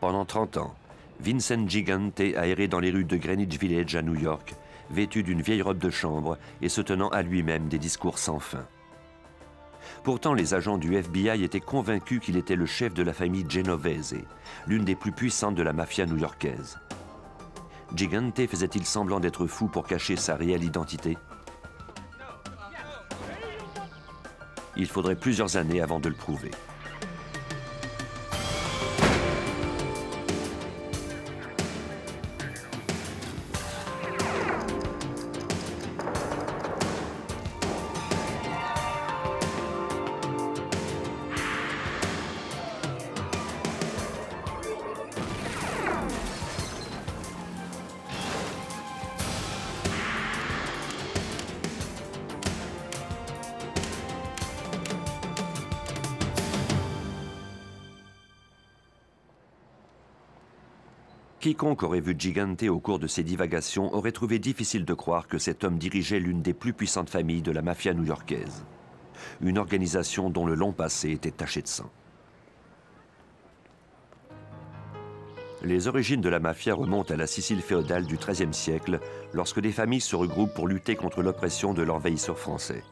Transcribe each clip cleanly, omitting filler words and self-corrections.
Pendant 30 ans, Vincent Gigante a erré dans les rues de Greenwich Village à New York, vêtu d'une vieille robe de chambre et se tenant à lui-même des discours sans fin. Pourtant, les agents du FBI étaient convaincus qu'il était le chef de la famille Genovese, l'une des plus puissantes de la mafia new-yorkaise. Gigante faisait-il semblant d'être fou pour cacher sa réelle identité? Il faudrait plusieurs années avant de le prouver. Quiconque aurait vu Gigante au cours de ses divagations aurait trouvé difficile de croire que cet homme dirigeait l'une des plus puissantes familles de la mafia new-yorkaise. Une organisation dont le long passé était taché de sang. Les origines de la mafia remontent à la Sicile féodale du XIIIe siècle, lorsque des familles se regroupent pour lutter contre l'oppression de l'envahisseur français.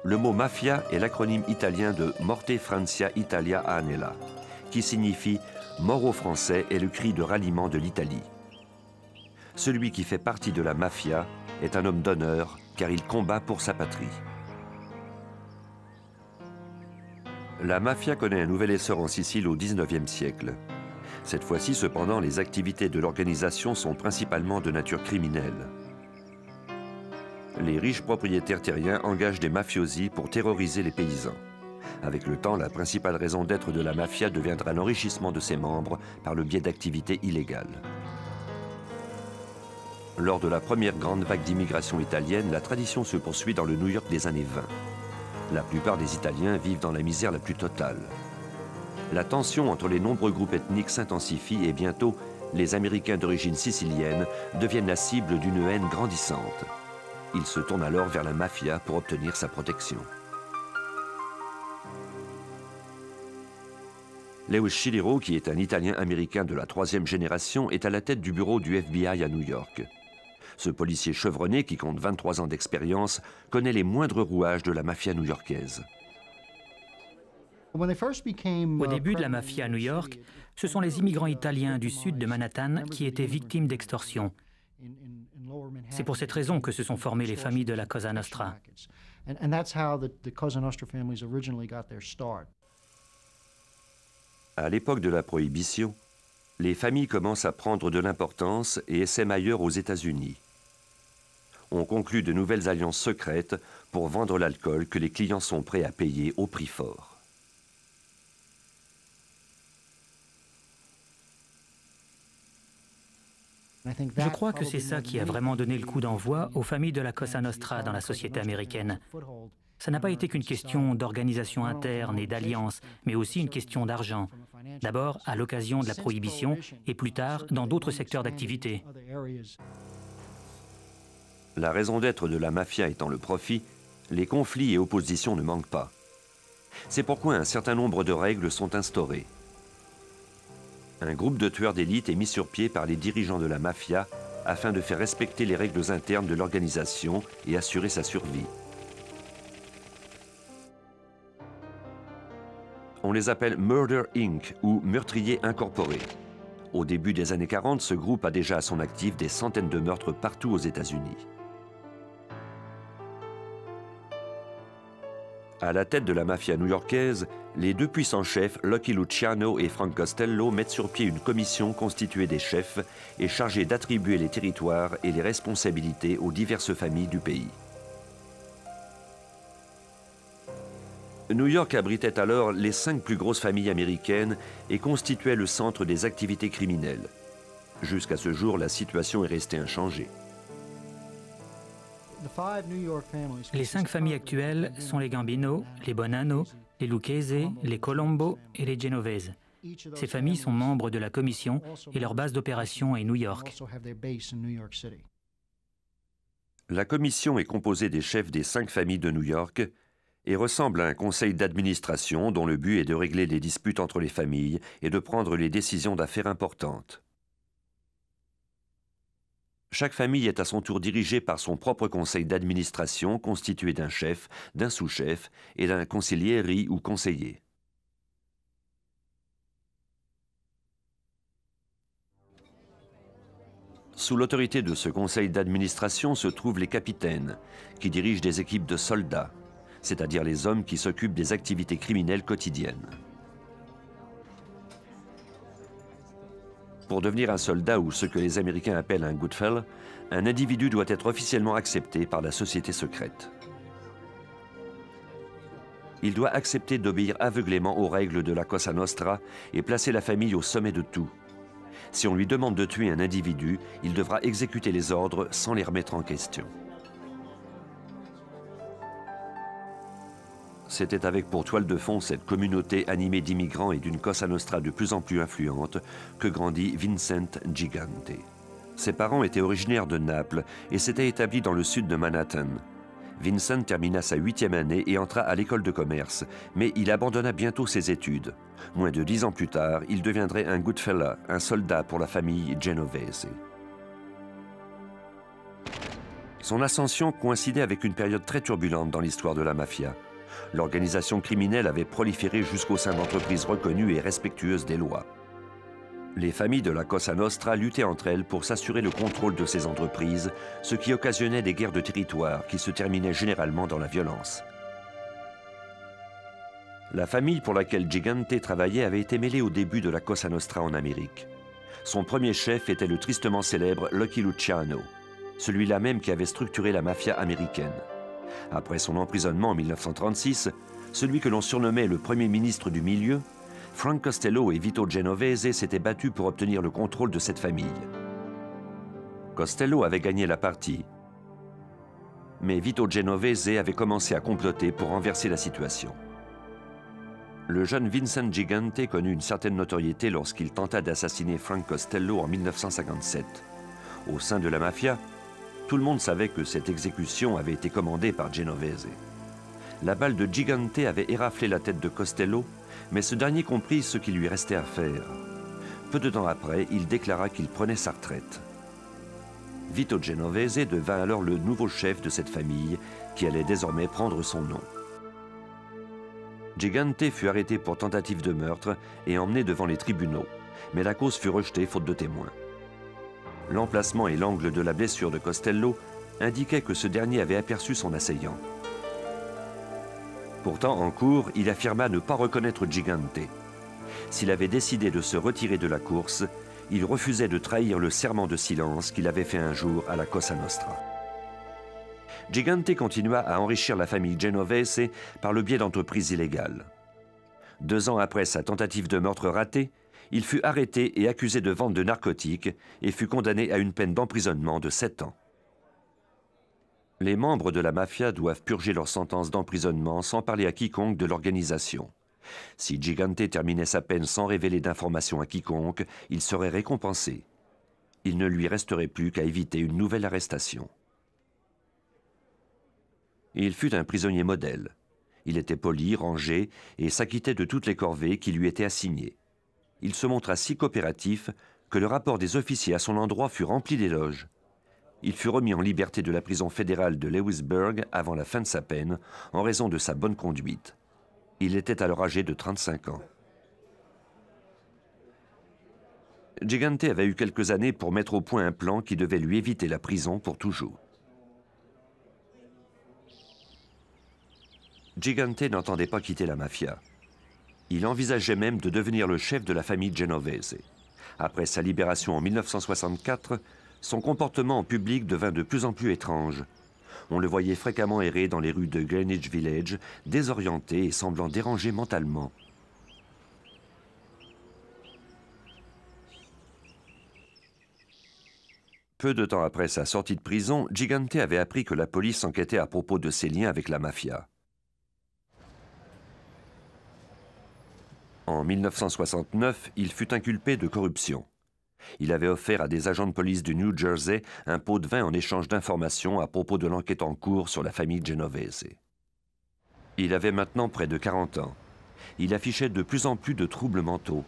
Le mot mafia est l'acronyme italien de Morte Francia Italia Anela, qui signifie « mort aux Français » est le cri de ralliement de l'Italie. Celui qui fait partie de la mafia est un homme d'honneur car il combat pour sa patrie. La mafia connaît un nouvel essor en Sicile au XIXe siècle. Cette fois-ci, cependant, les activités de l'organisation sont principalement de nature criminelle. Les riches propriétaires terriens engagent des mafiosi pour terroriser les paysans. Avec le temps, la principale raison d'être de la mafia deviendra l'enrichissement de ses membres par le biais d'activités illégales. Lors de la première grande vague d'immigration italienne, la tradition se poursuit dans le New York des années 20. La plupart des Italiens vivent dans la misère la plus totale. La tension entre les nombreux groupes ethniques s'intensifie et bientôt, les Américains d'origine sicilienne deviennent la cible d'une haine grandissante. Il se tourne alors vers la mafia pour obtenir sa protection. Leo Scilero, qui est un Italien-Américain de la troisième génération, est à la tête du bureau du FBI à New York. Ce policier chevronné, qui compte 23 ans d'expérience, connaît les moindres rouages de la mafia new-yorkaise. Au début de la mafia à New York, ce sont les immigrants italiens du sud de Manhattan qui étaient victimes d'extorsion. C'est pour cette raison que se sont formées les familles de la Cosa Nostra. À l'époque de la Prohibition, les familles commencent à prendre de l'importance et essaiment ailleurs aux États-Unis. On conclut de nouvelles alliances secrètes pour vendre l'alcool que les clients sont prêts à payer au prix fort. Je crois que c'est ça qui a vraiment donné le coup d'envoi aux familles de la Cosa Nostra dans la société américaine. Ça n'a pas été qu'une question d'organisation interne et d'alliance, mais aussi une question d'argent. D'abord à l'occasion de la Prohibition et plus tard dans d'autres secteurs d'activité. La raison d'être de la mafia étant le profit, les conflits et oppositions ne manquent pas. C'est pourquoi un certain nombre de règles sont instaurées. Un groupe de tueurs d'élite est mis sur pied par les dirigeants de la mafia afin de faire respecter les règles internes de l'organisation et assurer sa survie. On les appelle Murder Inc. ou Meurtriers Incorporés. Au début des années 40, ce groupe a déjà à son actif des centaines de meurtres partout aux États-Unis. À la tête de la mafia new-yorkaise, les deux puissants chefs, Lucky Luciano et Frank Costello, mettent sur pied une commission constituée des chefs et chargée d'attribuer les territoires et les responsabilités aux diverses familles du pays. New York abritait alors les 5 plus grosses familles américaines et constituait le centre des activités criminelles. Jusqu'à ce jour, la situation est restée inchangée. Les 5 familles actuelles sont les Gambino, les Bonanno, les Lucchese, les Colombo et les Genovese. Ces familles sont membres de la commission et leur base d'opération est New York. La commission est composée des chefs des 5 familles de New York et ressemble à un conseil d'administration dont le but est de régler les disputes entre les familles et de prendre les décisions d'affaires importantes. Chaque famille est à son tour dirigée par son propre conseil d'administration constitué d'un chef, d'un sous-chef et d'un consigliere ou conseiller. Sous l'autorité de ce conseil d'administration se trouvent les capitaines, qui dirigent des équipes de soldats, c'est-à-dire les hommes qui s'occupent des activités criminelles quotidiennes. Pour devenir un soldat ou ce que les Américains appellent un Goodfellow, un individu doit être officiellement accepté par la société secrète. Il doit accepter d'obéir aveuglément aux règles de la Cosa Nostra et placer la famille au sommet de tout. Si on lui demande de tuer un individu, il devra exécuter les ordres sans les remettre en question. C'était avec pour toile de fond cette communauté animée d'immigrants et d'une Cosa Nostra de plus en plus influente que grandit Vincent Gigante. Ses parents étaient originaires de Naples et s'étaient établis dans le sud de Manhattan. Vincent termina sa 8e année et entra à l'école de commerce, mais il abandonna bientôt ses études. Moins de 10 ans plus tard, il deviendrait un Goodfellow, un soldat pour la famille Genovese. Son ascension coïncidait avec une période très turbulente dans l'histoire de la mafia. L'organisation criminelle avait proliféré jusqu'au sein d'entreprises reconnues et respectueuses des lois. Les familles de la Cosa Nostra luttaient entre elles pour s'assurer le contrôle de ces entreprises, ce qui occasionnait des guerres de territoire qui se terminaient généralement dans la violence. La famille pour laquelle Gigante travaillait avait été mêlée au début de la Cosa Nostra en Amérique. Son premier chef était le tristement célèbre Lucky Luciano, celui-là même qui avait structuré la mafia américaine. Après son emprisonnement en 1936, celui que l'on surnommait le premier ministre du milieu, Frank Costello et Vito Genovese s'étaient battus pour obtenir le contrôle de cette famille. Costello avait gagné la partie, mais Vito Genovese avait commencé à comploter pour renverser la situation. Le jeune Vincent Gigante connut une certaine notoriété lorsqu'il tenta d'assassiner Frank Costello en 1957. Au sein de la mafia, tout le monde savait que cette exécution avait été commandée par Genovese. La balle de Gigante avait éraflé la tête de Costello, mais ce dernier comprit ce qu'il lui restait à faire. Peu de temps après, il déclara qu'il prenait sa retraite. Vito Genovese devint alors le nouveau chef de cette famille, qui allait désormais prendre son nom. Gigante fut arrêté pour tentative de meurtre et emmené devant les tribunaux, mais la cause fut rejetée faute de témoins. L'emplacement et l'angle de la blessure de Costello indiquaient que ce dernier avait aperçu son assaillant. Pourtant, en cour, il affirma ne pas reconnaître Gigante. S'il avait décidé de se retirer de la course, il refusait de trahir le serment de silence qu'il avait fait un jour à la Cosa Nostra. Gigante continua à enrichir la famille Genovese par le biais d'entreprises illégales. 2 ans après sa tentative de meurtre ratée, il fut arrêté et accusé de vente de narcotiques et fut condamné à une peine d'emprisonnement de 7 ans. Les membres de la mafia doivent purger leur sentence d'emprisonnement sans parler à quiconque de l'organisation. Si Gigante terminait sa peine sans révéler d'informations à quiconque, il serait récompensé. Il ne lui resterait plus qu'à éviter une nouvelle arrestation. Il fut un prisonnier modèle. Il était poli, rangé et s'acquittait de toutes les corvées qui lui étaient assignées. Il se montra si coopératif que le rapport des officiers à son endroit fut rempli d'éloges. Il fut remis en liberté de la prison fédérale de Lewisburg avant la fin de sa peine, en raison de sa bonne conduite. Il était alors âgé de 35 ans. Gigante avait eu quelques années pour mettre au point un plan qui devait lui éviter la prison pour toujours. Gigante n'entendait pas quitter la mafia. Il envisageait même de devenir le chef de la famille Genovese. Après sa libération en 1964, son comportement en public devint de plus en plus étrange. On le voyait fréquemment errer dans les rues de Greenwich Village, désorienté et semblant dérangé mentalement. Peu de temps après sa sortie de prison, Gigante avait appris que la police enquêtait à propos de ses liens avec la mafia. En 1969, il fut inculpé de corruption. Il avait offert à des agents de police du New Jersey un pot de vin en échange d'informations à propos de l'enquête en cours sur la famille Genovese. Il avait maintenant près de 40 ans. Il affichait de plus en plus de troubles mentaux.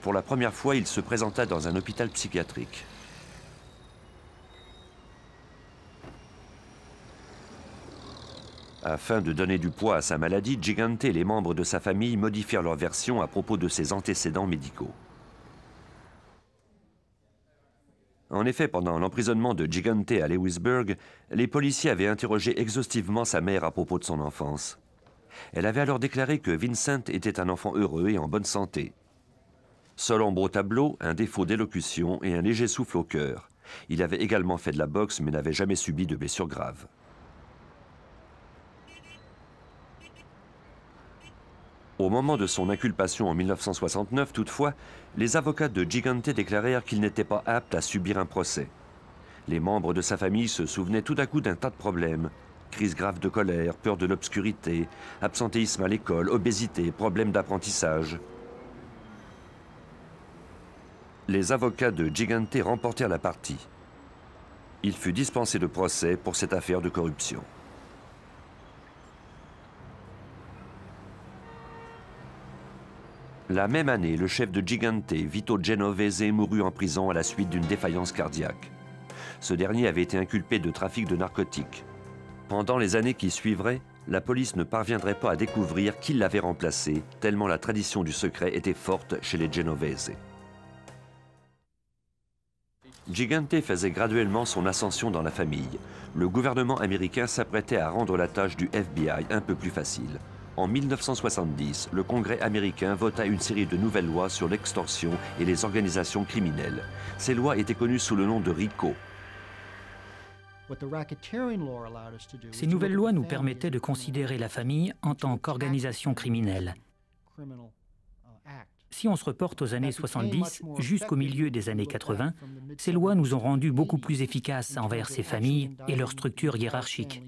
Pour la première fois, il se présenta dans un hôpital psychiatrique. Afin de donner du poids à sa maladie, Gigante et les membres de sa famille modifièrent leur version à propos de ses antécédents médicaux. En effet, pendant l'emprisonnement de Gigante à Lewisburg, les policiers avaient interrogé exhaustivement sa mère à propos de son enfance. Elle avait alors déclaré que Vincent était un enfant heureux et en bonne santé. Seule ombre au tableau, un défaut d'élocution et un léger souffle au cœur. Il avait également fait de la boxe mais n'avait jamais subi de blessures graves. Au moment de son inculpation en 1969, toutefois, les avocats de Gigante déclarèrent qu'il n'était pas apte à subir un procès. Les membres de sa famille se souvenaient tout à coup d'un tas de problèmes. Crise grave de colère, peur de l'obscurité, absentéisme à l'école, obésité, problèmes d'apprentissage. Les avocats de Gigante remportèrent la partie. Il fut dispensé de procès pour cette affaire de corruption. La même année, le chef de Gigante, Vito Genovese, mourut en prison à la suite d'une défaillance cardiaque. Ce dernier avait été inculpé de trafic de narcotiques. Pendant les années qui suivraient, la police ne parviendrait pas à découvrir qui l'avait remplacé, tellement la tradition du secret était forte chez les Genovese. Gigante faisait graduellement son ascension dans la famille. Le gouvernement américain s'apprêtait à rendre la tâche du FBI un peu plus facile. En 1970, le Congrès américain vota une série de nouvelles lois sur l'extorsion et les organisations criminelles. Ces lois étaient connues sous le nom de RICO. Ces nouvelles lois nous permettaient de considérer la famille en tant qu'organisation criminelle. Si on se reporte aux années 70 jusqu'au milieu des années 80, ces lois nous ont rendus beaucoup plus efficaces envers ces familles et leurs structures hiérarchiques.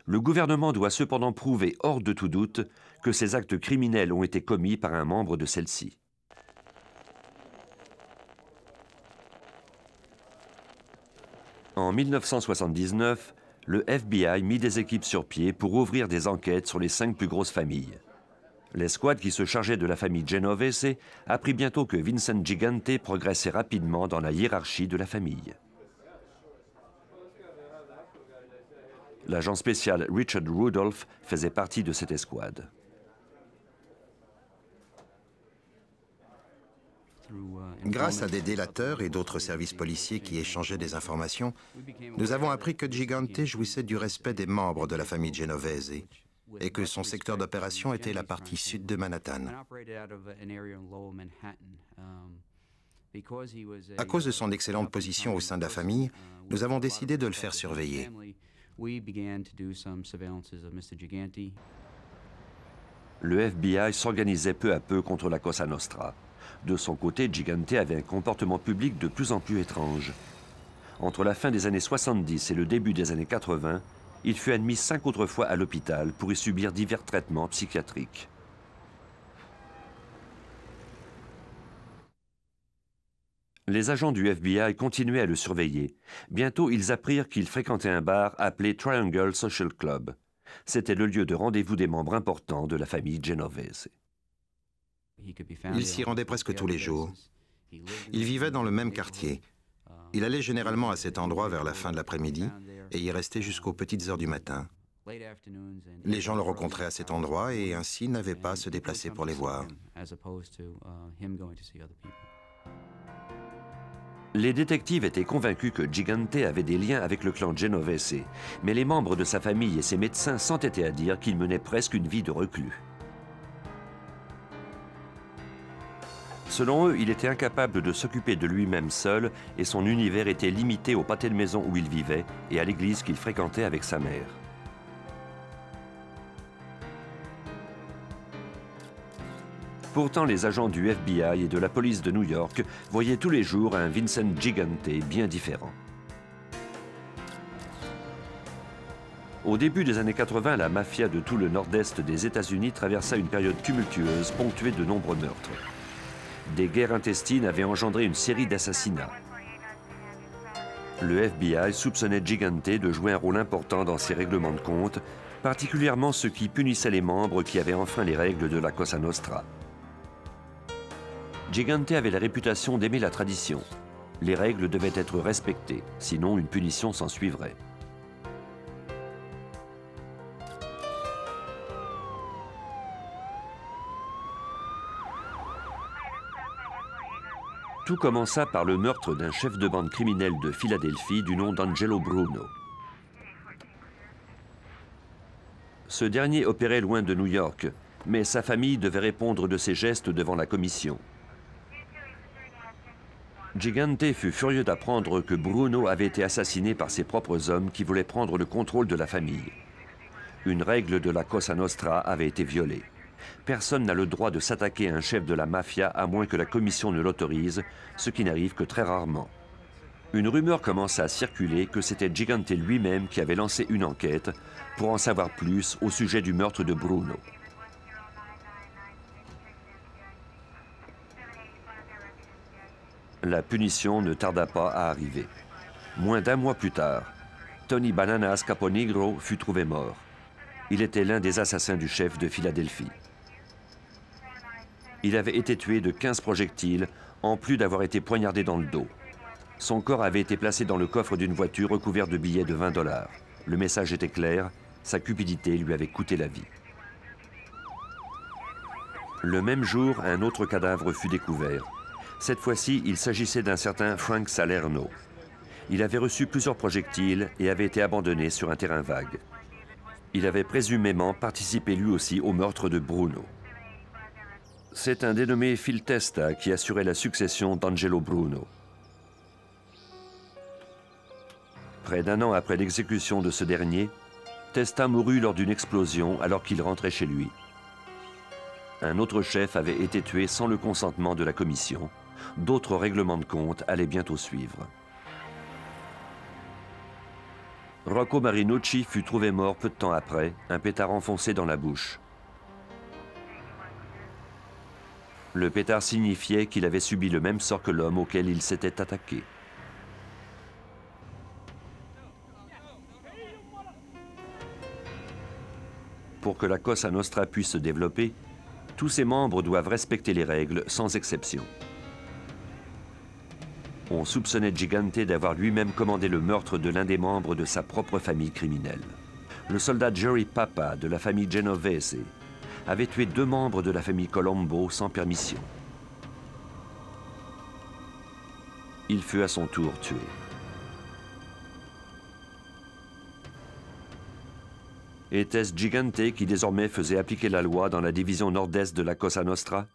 Le gouvernement doit cependant prouver hors de tout doute que ces actes criminels ont été commis par un membre de celle-ci. En 1979, le FBI mit des équipes sur pied pour ouvrir des enquêtes sur les 5 plus grosses familles. L'escouade qui se chargeait de la famille Genovese apprit bientôt que Vincent Gigante progressait rapidement dans la hiérarchie de la famille. L'agent spécial Richard Rudolph faisait partie de cette escouade. Grâce à des délateurs et d'autres services policiers qui échangeaient des informations, nous avons appris que Gigante jouissait du respect des membres de la famille Genovese et que son secteur d'opération était la partie sud de Manhattan. À cause de son excellente position au sein de la famille, nous avons décidé de le faire surveiller. Le FBI s'organisait peu à peu contre la Cosa Nostra. De son côté, Gigante avait un comportement public de plus en plus étrange. Entre la fin des années 70 et le début des années 80, il fut admis 5 autres fois à l'hôpital pour y subir divers traitements psychiatriques. Les agents du FBI continuaient à le surveiller. Bientôt, ils apprirent qu'il fréquentait un bar appelé Triangle Social Club. C'était le lieu de rendez-vous des membres importants de la famille Genovese. Il s'y rendait presque tous les jours. Il vivait dans le même quartier. Il allait généralement à cet endroit vers la fin de l'après-midi et y restait jusqu'aux petites heures du matin. Les gens le rencontraient à cet endroit et ainsi n'avaient pas à se déplacer pour les voir. Les détectives étaient convaincus que Gigante avait des liens avec le clan Genovese, mais les membres de sa famille et ses médecins s'entêtaient à dire qu'il menait presque une vie de reclus. Selon eux, il était incapable de s'occuper de lui-même seul et son univers était limité au pâté de maison où il vivait et à l'église qu'il fréquentait avec sa mère. Pourtant, les agents du FBI et de la police de New York voyaient tous les jours un Vincent Gigante bien différent. Au début des années 80, la mafia de tout le nord-est des États-Unis traversa une période tumultueuse ponctuée de nombreux meurtres. Des guerres intestines avaient engendré une série d'assassinats. Le FBI soupçonnait Gigante de jouer un rôle important dans ces règlements de compte, particulièrement ceux qui punissaient les membres qui avaient enfreint les règles de la Cosa Nostra. Gigante avait la réputation d'aimer la tradition. Les règles devaient être respectées, sinon une punition s'en suivrait. Tout commença par le meurtre d'un chef de bande criminelle de Philadelphie du nom d'Angelo Bruno. Ce dernier opérait loin de New York, mais sa famille devait répondre de ses gestes devant la commission. Gigante fut furieux d'apprendre que Bruno avait été assassiné par ses propres hommes qui voulaient prendre le contrôle de la famille. Une règle de la Cosa Nostra avait été violée. Personne n'a le droit de s'attaquer à un chef de la mafia à moins que la commission ne l'autorise, ce qui n'arrive que très rarement. Une rumeur commença à circuler que c'était Gigante lui-même qui avait lancé une enquête pour en savoir plus au sujet du meurtre de Bruno. La punition ne tarda pas à arriver. Moins d'un mois plus tard, Tony Bananas Caponigro fut trouvé mort. Il était l'un des assassins du chef de Philadelphie. Il avait été tué de 15 projectiles, en plus d'avoir été poignardé dans le dos. Son corps avait été placé dans le coffre d'une voiture recouvert de billets de 20 $. Le message était clair, sa cupidité lui avait coûté la vie. Le même jour, un autre cadavre fut découvert. Cette fois-ci, il s'agissait d'un certain Frank Salerno. Il avait reçu plusieurs projectiles et avait été abandonné sur un terrain vague. Il avait présumément participé lui aussi au meurtre de Bruno. C'est un dénommé Phil Testa qui assurait la succession d'Angelo Bruno. Près d'un an après l'exécution de ce dernier, Testa mourut lors d'une explosion alors qu'il rentrait chez lui. Un autre chef avait été tué sans le consentement de la commission. D'autres règlements de compte allaient bientôt suivre. Rocco Marinucci fut trouvé mort peu de temps après, un pétard enfoncé dans la bouche. Le pétard signifiait qu'il avait subi le même sort que l'homme auquel il s'était attaqué. Pour que la Cosa Nostra puisse se développer, tous ses membres doivent respecter les règles sans exception. On soupçonnait Gigante d'avoir lui-même commandé le meurtre de l'un des membres de sa propre famille criminelle. Le soldat Jerry Papa de la famille Genovese avait tué 2 membres de la famille Colombo sans permission. Il fut à son tour tué. Était-ce Gigante qui désormais faisait appliquer la loi dans la division nord-est de la Cosa Nostra?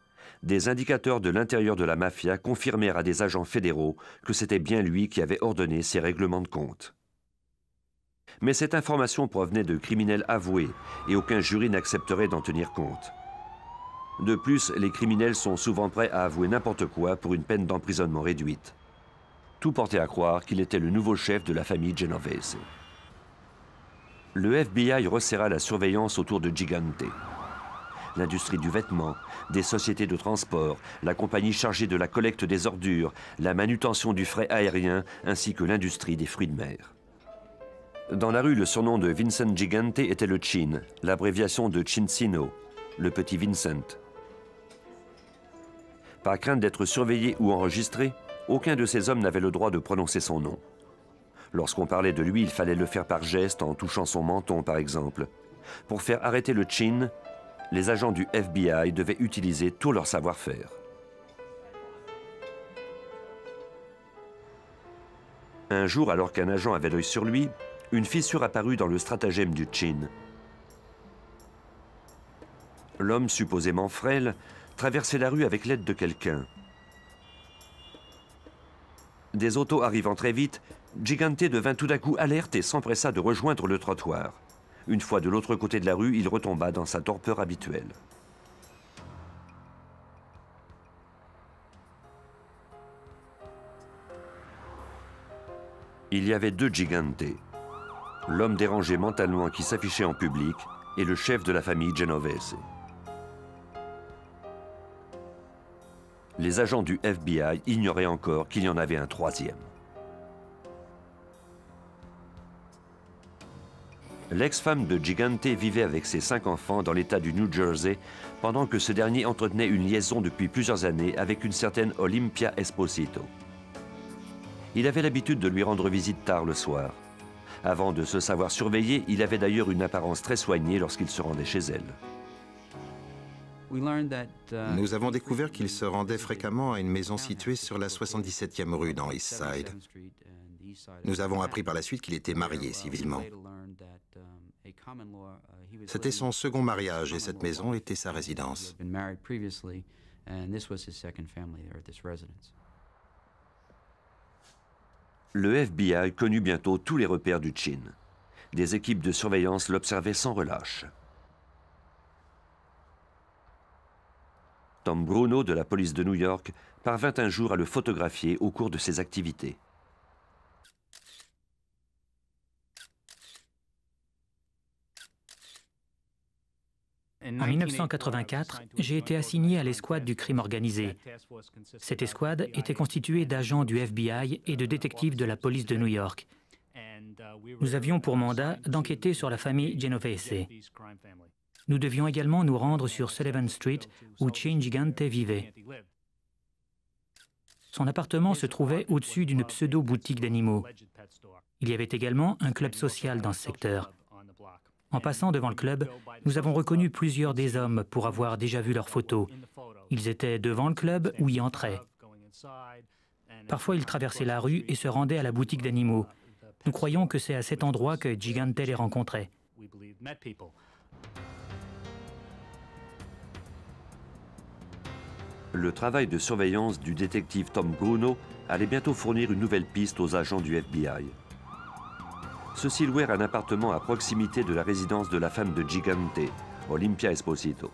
Des indicateurs de l'intérieur de la mafia confirmèrent à des agents fédéraux que c'était bien lui qui avait ordonné ces règlements de compte. Mais cette information provenait de criminels avoués et aucun jury n'accepterait d'en tenir compte. De plus, les criminels sont souvent prêts à avouer n'importe quoi pour une peine d'emprisonnement réduite. Tout portait à croire qu'il était le nouveau chef de la famille Genovese. Le FBI resserra la surveillance autour de Gigante. L'industrie du vêtement, des sociétés de transport, la compagnie chargée de la collecte des ordures, la manutention du fret aérien, ainsi que l'industrie des fruits de mer. Dans la rue, le surnom de Vincent Gigante était le Chin, l'abréviation de Cincino, le petit Vincent. Par crainte d'être surveillé ou enregistré, aucun de ces hommes n'avait le droit de prononcer son nom. Lorsqu'on parlait de lui, il fallait le faire par geste, en touchant son menton par exemple. Pour faire arrêter le Chin, les agents du FBI devaient utiliser tout leur savoir-faire. Un jour, alors qu'un agent avait l'œil sur lui, une fissure apparut dans le stratagème du Chin. L'homme, supposément frêle, traversait la rue avec l'aide de quelqu'un. Des autos arrivant très vite, Gigante devint tout d'un coup alerte et s'empressa de rejoindre le trottoir. Une fois de l'autre côté de la rue, il retomba dans sa torpeur habituelle. Il y avait 2 Gigante. L'homme dérangé mentalement qui s'affichait en public et le chef de la famille Genovese. Les agents du FBI ignoraient encore qu'il y en avait un 3e. L'ex-femme de Gigante vivait avec ses 5 enfants dans l'État du New Jersey, pendant que ce dernier entretenait une liaison depuis plusieurs années avec une certaine Olympia Esposito. Il avait l'habitude de lui rendre visite tard le soir. Avant de se savoir surveillé, il avait d'ailleurs une apparence très soignée lorsqu'il se rendait chez elle. Nous avons découvert qu'il se rendait fréquemment à une maison située sur la 77e rue dans East Side. Nous avons appris par la suite qu'il était marié civilement. C'était son second mariage et cette maison était sa résidence. Le FBI connut bientôt tous les repères du Chin. Des équipes de surveillance l'observaient sans relâche. Tom Bruno de la police de New York parvint un jour à le photographier au cours de ses activités. En 1984, j'ai été assigné à l'escouade du crime organisé. Cette escouade était constituée d'agents du FBI et de détectives de la police de New York. Nous avions pour mandat d'enquêter sur la famille Genovese. Nous devions également nous rendre sur Sullivan Street, où Chin Gigante vivait. Son appartement se trouvait au-dessus d'une pseudo-boutique d'animaux. Il y avait également un club social dans ce secteur. En passant devant le club, nous avons reconnu plusieurs des hommes pour avoir déjà vu leurs photos. Ils étaient devant le club ou y entraient. Parfois, ils traversaient la rue et se rendaient à la boutique d'animaux. Nous croyons que c'est à cet endroit que Gigante les rencontrait. Le travail de surveillance du détective Tom Bruno allait bientôt fournir une nouvelle piste aux agents du FBI. Ceux-ci louèrent un appartement à proximité de la résidence de la femme de Gigante, Olympia Esposito.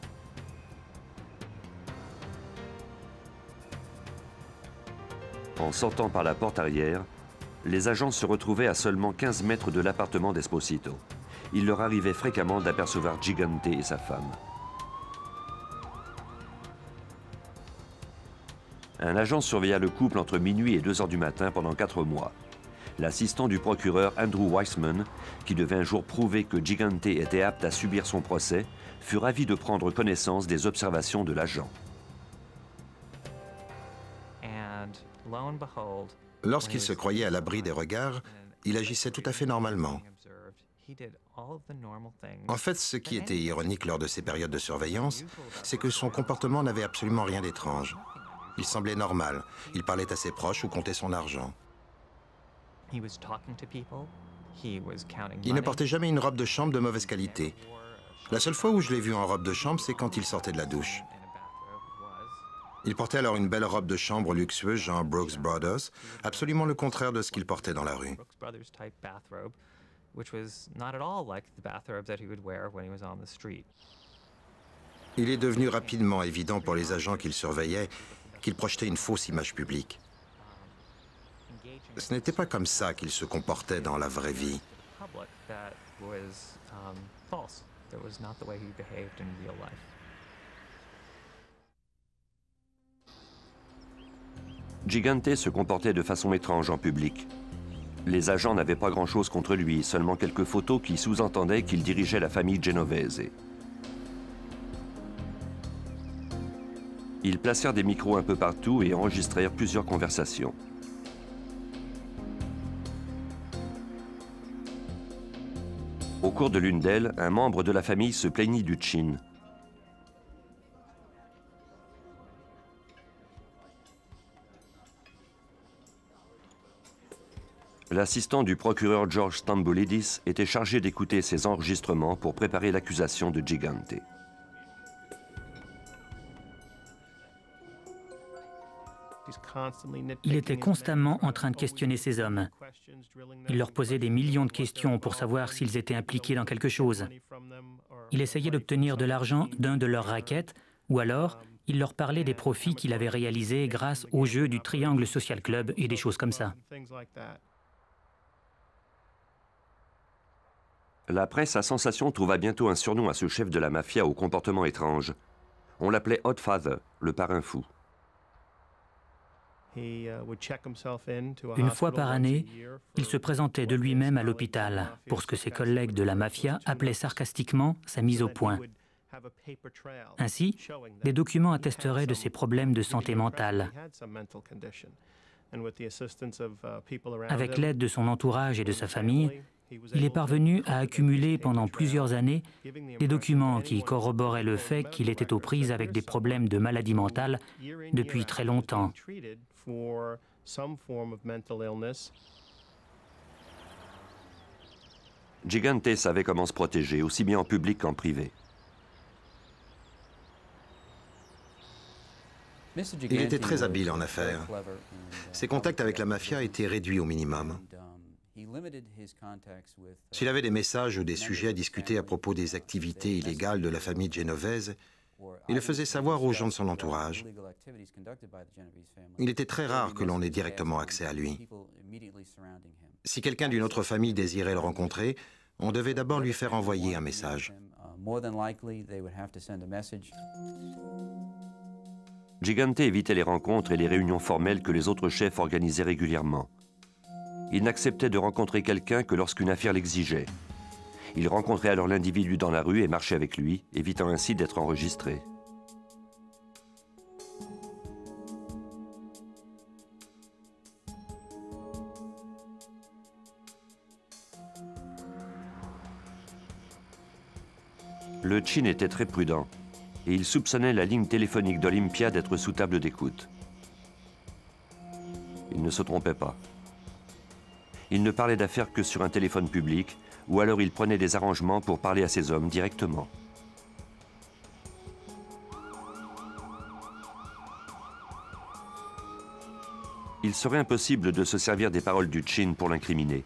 En sortant par la porte arrière, les agents se retrouvaient à seulement 15 mètres de l'appartement d'Esposito. Il leur arrivait fréquemment d'apercevoir Gigante et sa femme. Un agent surveilla le couple entre minuit et 2 heures du matin pendant 4 mois. L'assistant du procureur Andrew Weissman, qui devait un jour prouver que Gigante était apte à subir son procès, fut ravi de prendre connaissance des observations de l'agent. Lorsqu'il se croyait à l'abri des regards, il agissait tout à fait normalement. En fait, ce qui était ironique lors de ces périodes de surveillance, c'est que son comportement n'avait absolument rien d'étrange. Il semblait normal. Il parlait à ses proches ou comptait son argent. Il ne portait jamais une robe de chambre de mauvaise qualité. La seule fois où je l'ai vu en robe de chambre, c'est quand il sortait de la douche. Il portait alors une belle robe de chambre luxueuse, genre Brooks Brothers, absolument le contraire de ce qu'il portait dans la rue. Il est devenu rapidement évident pour les agents qu'il surveillait qu'il projetait une fausse image publique. Ce n'était pas comme ça qu'il se comportait dans la vraie vie. Gigante se comportait de façon étrange en public. Les agents n'avaient pas grand-chose contre lui, seulement quelques photos qui sous-entendaient qu'il dirigeait la famille Genovese. Ils placèrent des micros un peu partout et enregistrèrent plusieurs conversations. Au cours de l'une d'elles, un membre de la famille se plaignit du Chin. L'assistant du procureur George Stamboulidis était chargé d'écouter ces enregistrements pour préparer l'accusation de Gigante. Il était constamment en train de questionner ces hommes. Il leur posait des millions de questions pour savoir s'ils étaient impliqués dans quelque chose. Il essayait d'obtenir de l'argent d'un de leurs rackets, ou alors il leur parlait des profits qu'il avait réalisés grâce au jeu du Triangle Social Club et des choses comme ça. La presse à sensation trouva bientôt un surnom à ce chef de la mafia au comportement étrange. On l'appelait Odd Father, le parrain fou. Une fois par année, il se présentait de lui-même à l'hôpital pour ce que ses collègues de la mafia appelaient sarcastiquement sa mise au point. Ainsi, des documents attesteraient de ses problèmes de santé mentale. Avec l'aide de son entourage et de sa famille, il est parvenu à accumuler pendant plusieurs années des documents qui corroboraient le fait qu'il était aux prises avec des problèmes de maladie mentale depuis très longtemps. Gigante savait comment se protéger, aussi bien en public qu'en privé. Il était très habile en affaires. Ses contacts avec la mafia étaient réduits au minimum. S'il avait des messages ou des sujets à discuter à propos des activités illégales de la famille Genovese, il le faisait savoir aux gens de son entourage. Il était très rare que l'on ait directement accès à lui. Si quelqu'un d'une autre famille désirait le rencontrer, on devait d'abord lui faire envoyer un message. Gigante évitait les rencontres et les réunions formelles que les autres chefs organisaient régulièrement. Il n'acceptait de rencontrer quelqu'un que lorsqu'une affaire l'exigeait. Il rencontrait alors l'individu dans la rue et marchait avec lui, évitant ainsi d'être enregistré. Le Chin était très prudent et il soupçonnait la ligne téléphonique d'Olympia d'être sous table d'écoute. Il ne se trompait pas. Il ne parlait d'affaires que sur un téléphone public, ou alors il prenait des arrangements pour parler à ses hommes directement. Il serait impossible de se servir des paroles du Chin pour l'incriminer.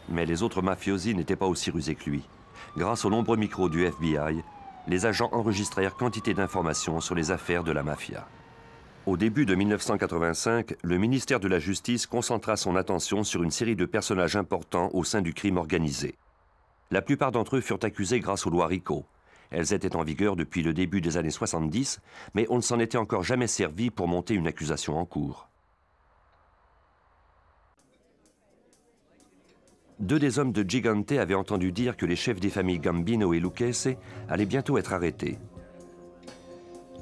Mais les autres mafiosi n'étaient pas aussi rusés que lui. Grâce aux nombreux micros du FBI, les agents enregistrèrent quantité d'informations sur les affaires de la mafia. Au début de 1985, le ministère de la Justice concentra son attention sur une série de personnages importants au sein du crime organisé. La plupart d'entre eux furent accusés grâce aux lois RICO. Elles étaient en vigueur depuis le début des années 70, mais on ne s'en était encore jamais servi pour monter une accusation en cours. Deux des hommes de Gigante avaient entendu dire que les chefs des familles Gambino et Lucchese allaient bientôt être arrêtés.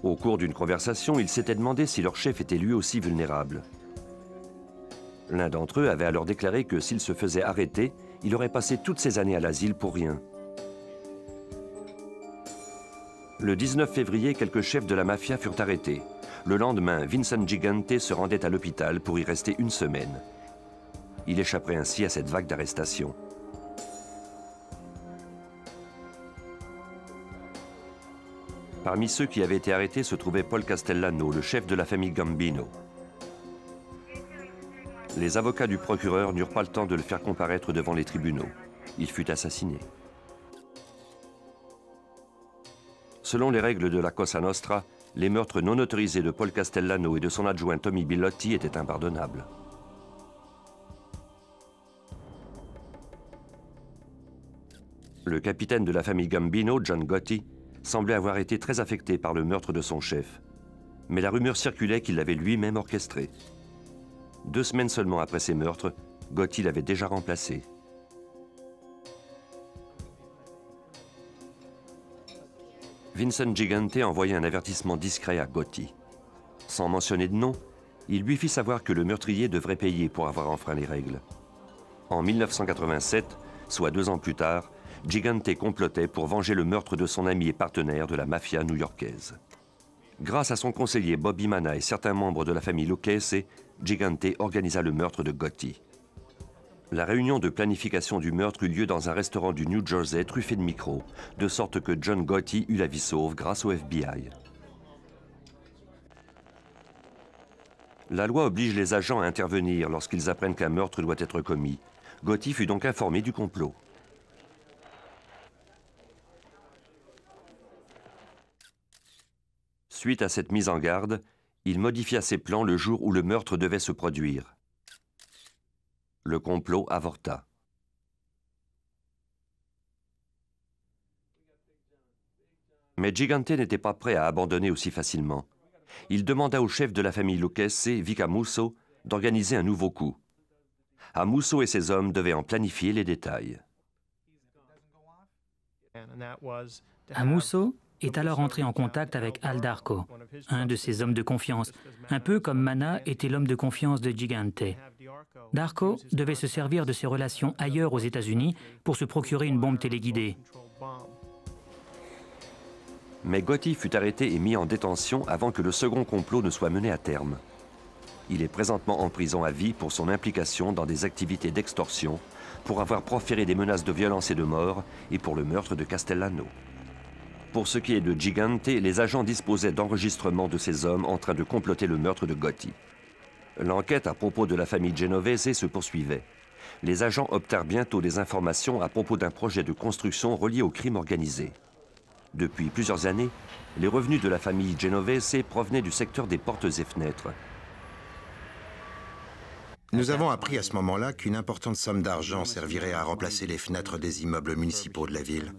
Au cours d'une conversation, ils s'étaient demandé si leur chef était lui aussi vulnérable. L'un d'entre eux avait alors déclaré que s'il se faisait arrêter, il aurait passé toutes ces années à l'asile pour rien. Le 19 février, quelques chefs de la mafia furent arrêtés. Le lendemain, Vincent Gigante se rendait à l'hôpital pour y rester une semaine. Il échapperait ainsi à cette vague d'arrestations. Parmi ceux qui avaient été arrêtés se trouvait Paul Castellano, le chef de la famille Gambino. Les avocats du procureur n'eurent pas le temps de le faire comparaître devant les tribunaux. Il fut assassiné. Selon les règles de la Cosa Nostra, les meurtres non autorisés de Paul Castellano et de son adjoint Tommy Bilotti étaient impardonnables. Le capitaine de la famille Gambino, John Gotti, semblait avoir été très affecté par le meurtre de son chef. Mais la rumeur circulait qu'il l'avait lui-même orchestré. 2 semaines seulement après ces meurtres, Gotti l'avait déjà remplacé. Vincent Gigante envoya un avertissement discret à Gotti. Sans mentionner de nom, il lui fit savoir que le meurtrier devrait payer pour avoir enfreint les règles. En 1987, soit 2 ans plus tard, Gigante complotait pour venger le meurtre de son ami et partenaire de la mafia new-yorkaise. Grâce à son conseiller Bobby Manna et certains membres de la famille Lucchese, Gigante organisa le meurtre de Gotti. La réunion de planification du meurtre eut lieu dans un restaurant du New Jersey truffé de micros, de sorte que John Gotti eut la vie sauve grâce au FBI. La loi oblige les agents à intervenir lorsqu'ils apprennent qu'un meurtre doit être commis. Gotti fut donc informé du complot. Suite à cette mise en garde, il modifia ses plans le jour où le meurtre devait se produire. Le complot avorta. Mais Gigante n'était pas prêt à abandonner aussi facilement. Il demanda au chef de la famille Lucchese, Vic Amuso, d'organiser un nouveau coup. Amuso et ses hommes devaient en planifier les détails. Amuso est alors entré en contact avec Al Darco, un de ses hommes de confiance, un peu comme Mana était l'homme de confiance de Gigante. Darco devait se servir de ses relations ailleurs aux États-Unis pour se procurer une bombe téléguidée. Mais Gotti fut arrêté et mis en détention avant que le second complot ne soit mené à terme. Il est présentement en prison à vie pour son implication dans des activités d'extorsion, pour avoir proféré des menaces de violence et de mort et pour le meurtre de Castellano. Pour ce qui est de Gigante, les agents disposaient d'enregistrements de ces hommes en train de comploter le meurtre de Gotti. L'enquête à propos de la famille Genovese se poursuivait. Les agents obtinrent bientôt des informations à propos d'un projet de construction relié au crime organisé. Depuis plusieurs années, les revenus de la famille Genovese provenaient du secteur des portes et fenêtres. Nous avons appris à ce moment-là qu'une importante somme d'argent servirait à remplacer les fenêtres des immeubles municipaux de la ville.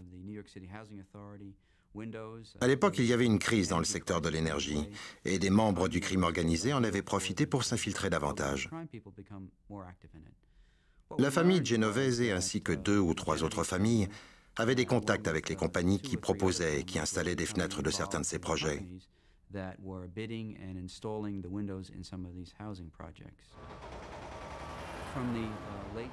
À l'époque, il y avait une crise dans le secteur de l'énergie et des membres du crime organisé en avaient profité pour s'infiltrer davantage. La famille Genovese ainsi que 2 ou 3 autres familles avaient des contacts avec les compagnies qui proposaient et qui installaient des fenêtres de certains de ces projets.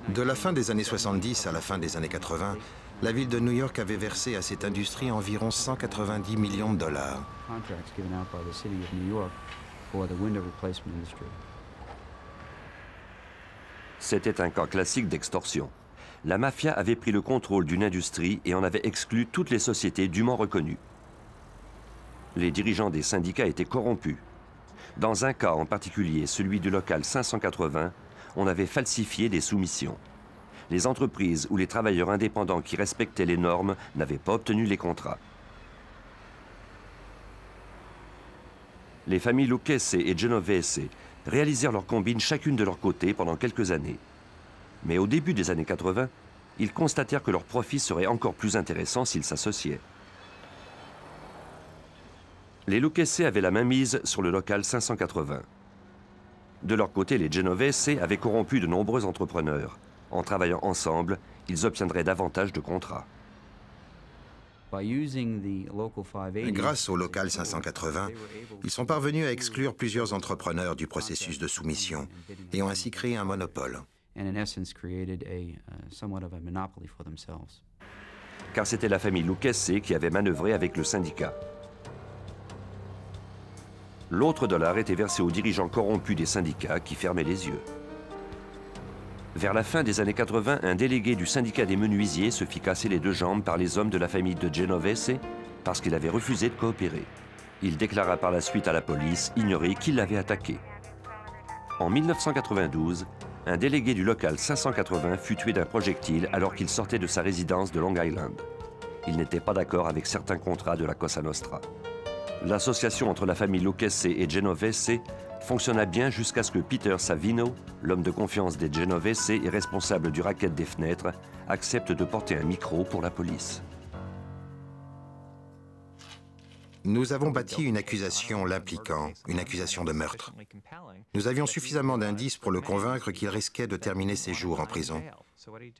De la fin des années 70 à la fin des années 80, la ville de New York avait versé à cette industrie environ 190 millions de dollars. C'était un cas classique d'extorsion. La mafia avait pris le contrôle d'une industrie et en avait exclu toutes les sociétés dûment reconnues. Les dirigeants des syndicats étaient corrompus. Dans un cas en particulier, celui du local 580, on avait falsifié des soumissions. Les entreprises ou les travailleurs indépendants qui respectaient les normes n'avaient pas obtenu les contrats. Les familles Lucchese et Genovese réalisèrent leur combine chacune de leur côté pendant quelques années. Mais au début des années 80, ils constatèrent que leur profit serait encore plus intéressant s'ils s'associaient. Les Lucchese avaient la main mise sur le local 580. De leur côté, les Genovese avaient corrompu de nombreux entrepreneurs. En travaillant ensemble, ils obtiendraient davantage de contrats. Grâce au local 580, ils sont parvenus à exclure plusieurs entrepreneurs du processus de soumission et ont ainsi créé un monopole. Car c'était la famille Lucchese qui avait manœuvré avec le syndicat. L'autre dollar était versé aux dirigeants corrompus des syndicats qui fermaient les yeux. Vers la fin des années 80, un délégué du syndicat des menuisiers se fit casser les 2 jambes par les hommes de la famille de Genovese parce qu'il avait refusé de coopérer. Il déclara par la suite à la police ignorer qui l'avait attaqué. En 1992, un délégué du local 580 fut tué d'un projectile alors qu'il sortait de sa résidence de Long Island. Il n'était pas d'accord avec certains contrats de la Cosa Nostra. L'association entre la famille Lucchese et Genovese fonctionna bien jusqu'à ce que Peter Savino, l'homme de confiance des Genovese et responsable du racket des fenêtres, accepte de porter un micro pour la police. Nous avons bâti une accusation l'impliquant, une accusation de meurtre. Nous avions suffisamment d'indices pour le convaincre qu'il risquait de terminer ses jours en prison.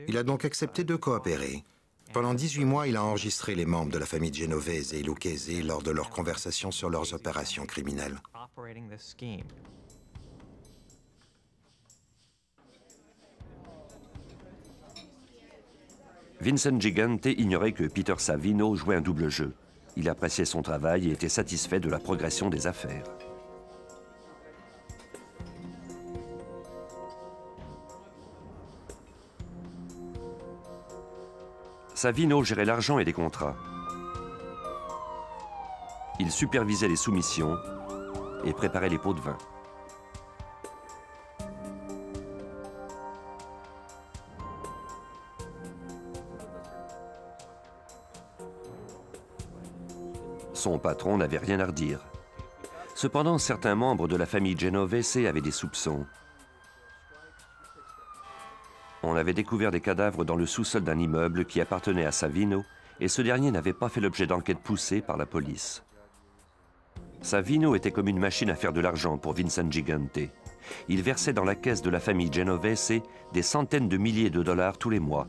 Il a donc accepté de coopérer. Pendant 18 mois, il a enregistré les membres de la famille Genovese et Lucchese lors de leurs conversations sur leurs opérations criminelles. Vincent Gigante ignorait que Peter Savino jouait un double jeu. Il appréciait son travail et était satisfait de la progression des affaires. Savino gérait l'argent et les contrats. Il supervisait les soumissions et préparait les pots de vin. Son patron n'avait rien à redire. Cependant, certains membres de la famille Genovese avaient des soupçons. On avait découvert des cadavres dans le sous-sol d'un immeuble qui appartenait à Savino et ce dernier n'avait pas fait l'objet d'enquêtes poussées par la police. Savino était comme une machine à faire de l'argent pour Vincent Gigante. Il versait dans la caisse de la famille Genovese des centaines de milliers de dollars tous les mois.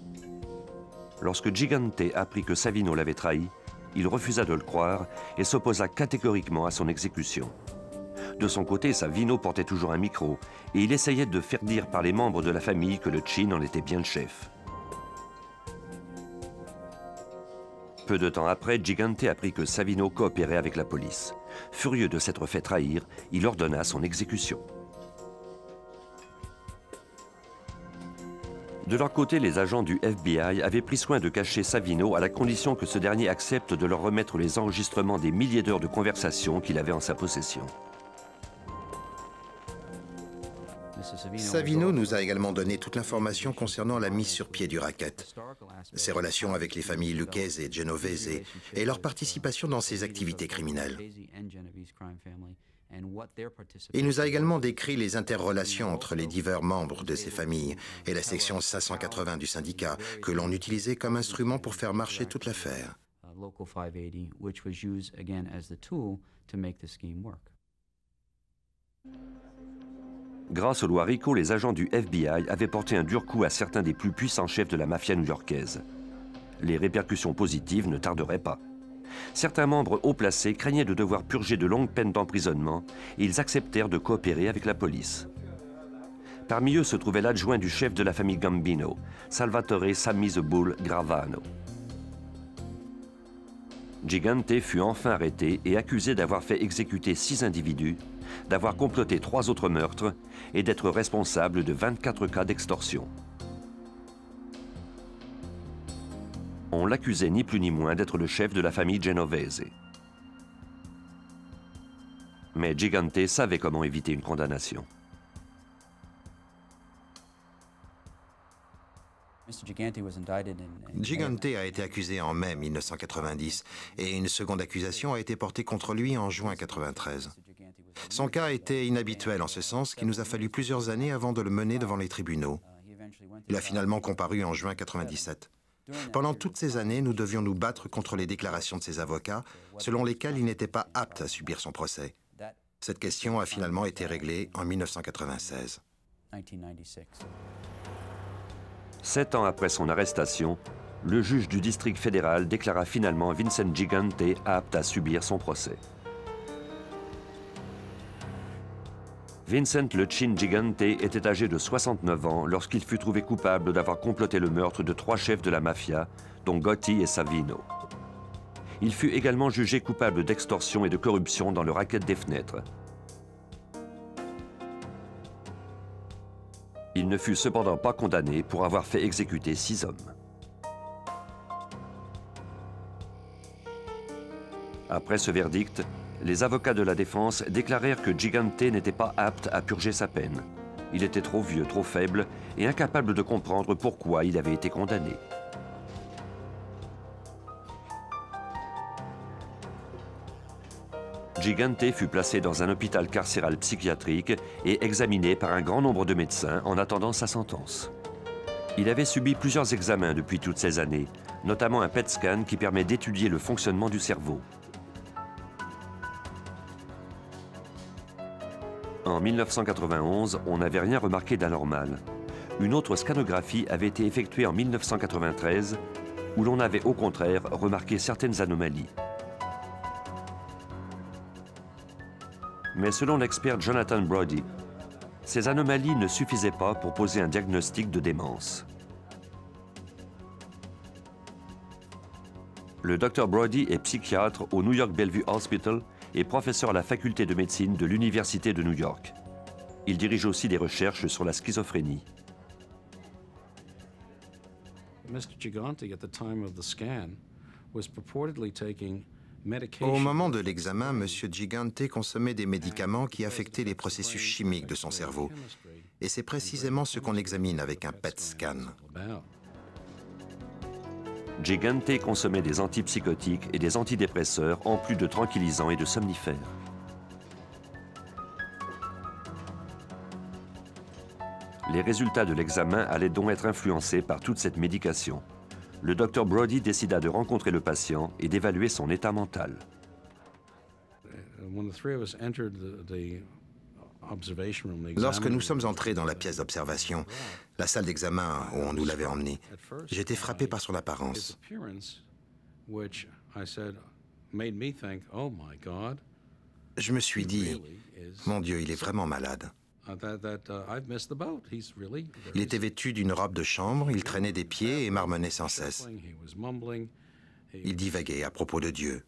Lorsque Gigante apprit que Savino l'avait trahi, il refusa de le croire et s'opposa catégoriquement à son exécution. De son côté, Savino portait toujours un micro et il essayait de faire dire par les membres de la famille que le Chin en était bien le chef. Peu de temps après, Gigante apprit que Savino coopérait avec la police. Furieux de s'être fait trahir, il ordonna son exécution. De leur côté, les agents du FBI avaient pris soin de cacher Savino à la condition que ce dernier accepte de leur remettre les enregistrements des milliers d'heures de conversation qu'il avait en sa possession. Savino nous a également donné toute l'information concernant la mise sur pied du racket, ses relations avec les familles Lucchese et Genovese et leur participation dans ces activités criminelles. Il nous a également décrit les interrelations entre les divers membres de ces familles et la section 580 du syndicat que l'on utilisait comme instrument pour faire marcher toute l'affaire. Grâce aux lois RICO, les agents du FBI avaient porté un dur coup à certains des plus puissants chefs de la mafia new-yorkaise. Les répercussions positives ne tarderaient pas. Certains membres haut placés craignaient de devoir purger de longues peines d'emprisonnement et ils acceptèrent de coopérer avec la police. Parmi eux se trouvait l'adjoint du chef de la famille Gambino, Salvatore Sammy the Bull Gravano. Gigante fut enfin arrêté et accusé d'avoir fait exécuter 6 individus, d'avoir comploté 3 autres meurtres et d'être responsable de 24 cas d'extorsion. On l'accusait ni plus ni moins d'être le chef de la famille Genovese. Mais Gigante savait comment éviter une condamnation. Gigante a été accusé en mai 1990 et une seconde accusation a été portée contre lui en juin 1993. Son cas était inhabituel en ce sens qu'il nous a fallu plusieurs années avant de le mener devant les tribunaux. Il a finalement comparu en juin 1997. Pendant toutes ces années, nous devions nous battre contre les déclarations de ses avocats, selon lesquelles il n'était pas apte à subir son procès. Cette question a finalement été réglée en 1996. 7 ans après son arrestation, le juge du district fédéral déclara finalement Vincent Gigante apte à subir son procès. Vincent le Chin Gigante était âgé de 69 ans lorsqu'il fut trouvé coupable d'avoir comploté le meurtre de 3 chefs de la mafia, dont Gotti et Savino. Il fut également jugé coupable d'extorsion et de corruption dans le racket des fenêtres. Il ne fut cependant pas condamné pour avoir fait exécuter 6 hommes. Après ce verdict, les avocats de la défense déclarèrent que Gigante n'était pas apte à purger sa peine. Il était trop vieux, trop faible et incapable de comprendre pourquoi il avait été condamné. Gigante fut placé dans un hôpital carcéral psychiatrique et examiné par un grand nombre de médecins en attendant sa sentence. Il avait subi plusieurs examens depuis toutes ces années, notamment un PET scan qui permet d'étudier le fonctionnement du cerveau. En 1991, on n'avait rien remarqué d'anormal. Une autre scanographie avait été effectuée en 1993, où l'on avait au contraire remarqué certaines anomalies. Mais selon l'expert Jonathan Brody, ces anomalies ne suffisaient pas pour poser un diagnostic de démence. Le Dr Brody est psychiatre au New York Bellevue Hospital et professeur à la faculté de médecine de l'Université de New York. Il dirige aussi des recherches sur la schizophrénie. Au moment de l'examen, M. Gigante consommait des médicaments qui affectaient les processus chimiques de son cerveau. Et c'est précisément ce qu'on examine avec un PET scan. Gigante consommait des antipsychotiques et des antidépresseurs en plus de tranquillisants et de somnifères. Les résultats de l'examen allaient donc être influencés par toute cette médication. le docteur Brody décida de rencontrer le patient et d'évaluer son état mental. Lorsque nous sommes entrés dans la pièce d'observation, la salle d'examen où on nous l'avait emmené, j'étais frappé par son apparence. Je me suis dit, mon Dieu, il est vraiment malade. Il était vêtu d'une robe de chambre, il traînait des pieds et marmonnait sans cesse. Il divaguait à propos de Dieu.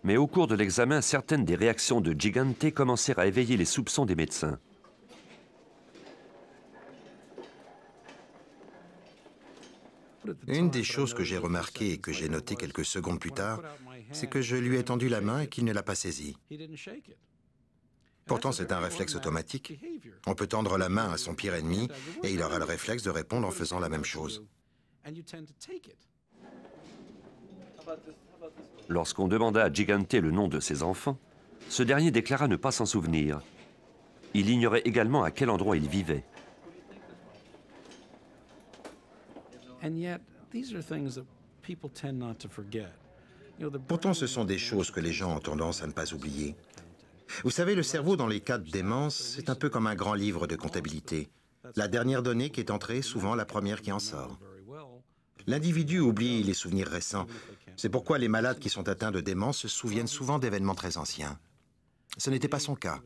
Mais au cours de l'examen, certaines des réactions de Gigante commencèrent à éveiller les soupçons des médecins. Une des choses que j'ai remarquées et que j'ai notées quelques secondes plus tard, c'est que je lui ai tendu la main et qu'il ne l'a pas saisie. Pourtant, c'est un réflexe automatique. On peut tendre la main à son pire ennemi et il aura le réflexe de répondre en faisant la même chose. Lorsqu'on demanda à Gigante le nom de ses enfants, ce dernier déclara ne pas s'en souvenir. Il ignorait également à quel endroit il vivait. Pourtant, ce sont des choses que les gens ont tendance à ne pas oublier. Vous savez, le cerveau dans les cas de démence, c'est un peu comme un grand livre de comptabilité. La dernière donnée qui est entrée est souvent la première qui en sort. L'individu oublie les souvenirs récents. C'est pourquoi les malades qui sont atteints de démence se souviennent souvent d'événements très anciens. Ce n'était pas son cas.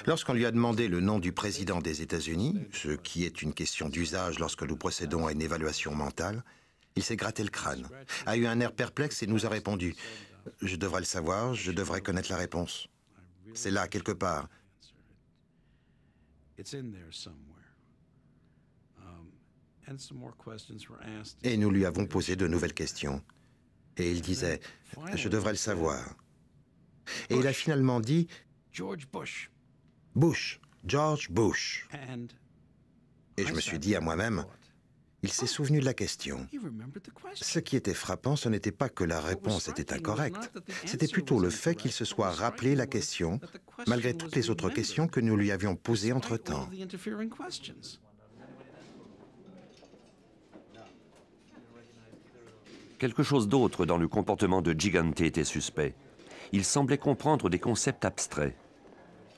Lorsqu'on lui a demandé le nom du président des États-Unis, ce qui est une question d'usage lorsque nous procédons à une évaluation mentale, il s'est gratté le crâne, a eu un air perplexe et nous a répondu « Je devrais le savoir, je devrais connaître la réponse. C'est là, quelque part. » Et nous lui avons posé de nouvelles questions. Et il disait « Je devrais le savoir. » Et il a finalement dit « Bush, George Bush. » Et je me suis dit à moi-même, il s'est souvenu de la question. Ce qui était frappant, ce n'était pas que la réponse était incorrecte, c'était plutôt le fait qu'il se soit rappelé la question, malgré toutes les autres questions que nous lui avions posées entre-temps. Quelque chose d'autre dans le comportement de Gigante était suspect. Il semblait comprendre des concepts abstraits.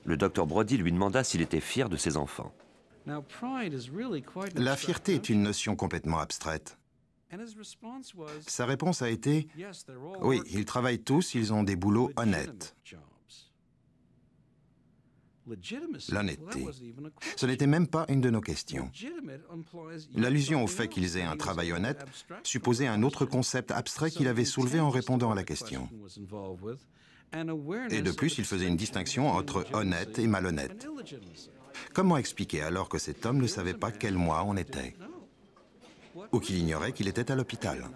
Le docteur Brody lui demanda s'il était fier de ses enfants. La fierté est une notion complètement abstraite. Sa réponse a été « Oui, ils travaillent tous, ils ont des boulots honnêtes. » L'honnêteté, ce n'était même pas une de nos questions. L'allusion au fait qu'ils aient un travail honnête supposait un autre concept abstrait qu'il avait soulevé en répondant à la question. Et de plus, il faisait une distinction entre honnête et malhonnête. Comment expliquer alors que cet homme ne savait pas quel mois on était? Ou qu'il ignorait qu'il était à l'hôpital?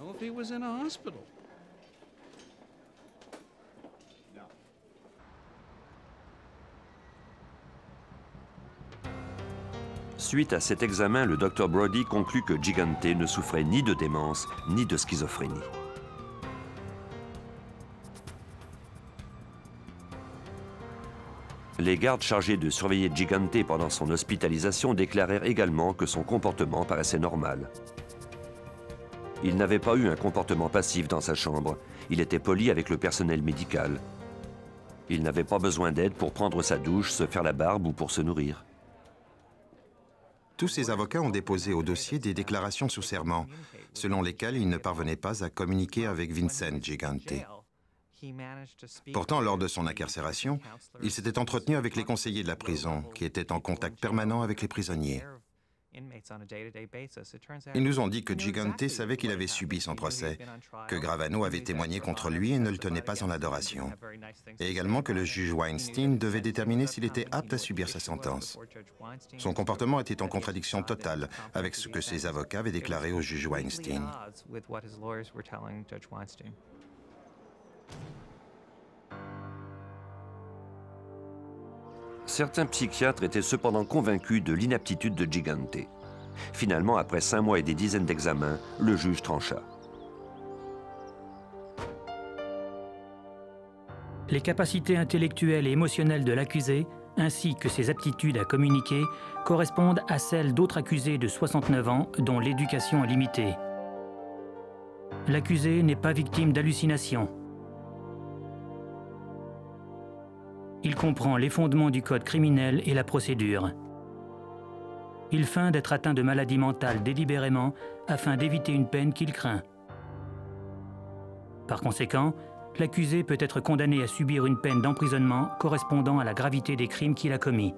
Suite à cet examen, le docteur Brody conclut que Gigante ne souffrait ni de démence ni de schizophrénie. Les gardes chargés de surveiller Gigante pendant son hospitalisation déclarèrent également que son comportement paraissait normal. Il n'avait pas eu un comportement passif dans sa chambre. Il était poli avec le personnel médical. Il n'avait pas besoin d'aide pour prendre sa douche, se faire la barbe ou pour se nourrir. Tous ces avocats ont déposé au dossier des déclarations sous serment, selon lesquelles ils ne parvenaient pas à communiquer avec Vincent Gigante. Pourtant, lors de son incarcération, il s'était entretenu avec les conseillers de la prison, qui étaient en contact permanent avec les prisonniers. Ils nous ont dit que Gigante savait qu'il avait subi son procès, que Gravano avait témoigné contre lui et ne le tenait pas en adoration, et également que le juge Weinstein devait déterminer s'il était apte à subir sa sentence. Son comportement était en contradiction totale avec ce que ses avocats avaient déclaré au juge Weinstein. Certains psychiatres étaient cependant convaincus de l'inaptitude de Gigante. Finalement, après 5 mois et des dizaines d'examens, le juge trancha. Les capacités intellectuelles et émotionnelles de l'accusé, ainsi que ses aptitudes à communiquer, correspondent à celles d'autres accusés de 69 ans dont l'éducation est limitée. L'accusé n'est pas victime d'hallucinations. Il comprend les fondements du code criminel et la procédure. Il feint d'être atteint de maladie mentale délibérément afin d'éviter une peine qu'il craint. Par conséquent, l'accusé peut être condamné à subir une peine d'emprisonnement correspondant à la gravité des crimes qu'il a commis.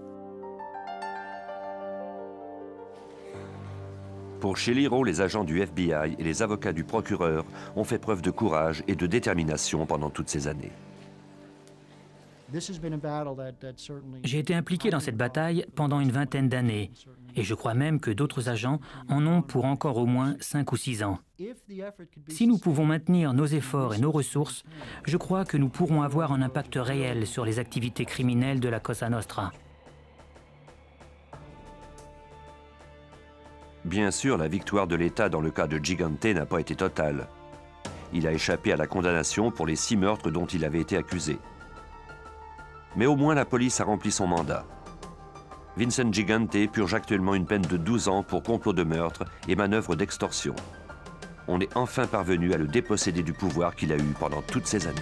Pour Shellyro, les agents du FBI et les avocats du procureur ont fait preuve de courage et de détermination pendant toutes ces années. J'ai été impliqué dans cette bataille pendant une vingtaine d'années, et je crois même que d'autres agents en ont pour encore au moins 5 ou 6 ans. Si nous pouvons maintenir nos efforts et nos ressources, je crois que nous pourrons avoir un impact réel sur les activités criminelles de la Cosa Nostra. Bien sûr, la victoire de l'État dans le cas de Gigante n'a pas été totale. Il a échappé à la condamnation pour les 6 meurtres dont il avait été accusé. Mais au moins la police a rempli son mandat. Vincent Gigante purge actuellement une peine de 12 ans pour complot de meurtre et manœuvre d'extorsion. On est enfin parvenu à le déposséder du pouvoir qu'il a eu pendant toutes ces années.